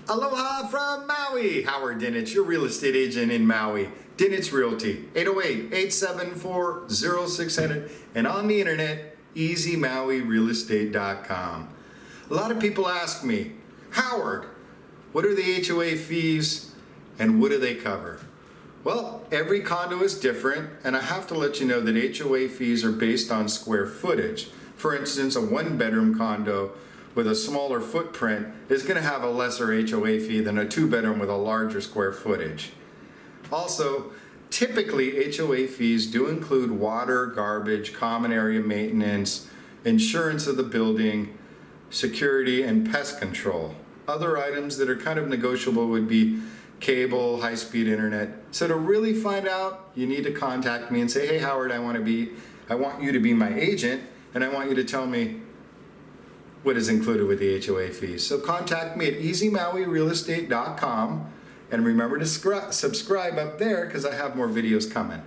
Aloha from Maui. Howard Dinich, your real estate agent in Maui. Dinich Realty, 808-874-0600, and on the internet, easymauirealestate.com. A lot of people ask me, Howard, what are the HOA fees and what do they cover? Well, every condo is different, and I have to let you know that HOA fees are based on square footage. For instance, a one-bedroom condo with a smaller footprint is going to have a lesser HOA fee than a two-bedroom with a larger square footage. Also, typically HOA fees do include water, garbage, common area maintenance, insurance of the building, security, and pest control. Other items that are kind of negotiable would be cable, high-speed internet. So to really find out, you need to contact me and say, hey Howard, I want you to be my agent, and I want you to tell me what is included with the HOA fees. So contact me at easymauirealestate.com, and remember to subscribe up there because I have more videos coming.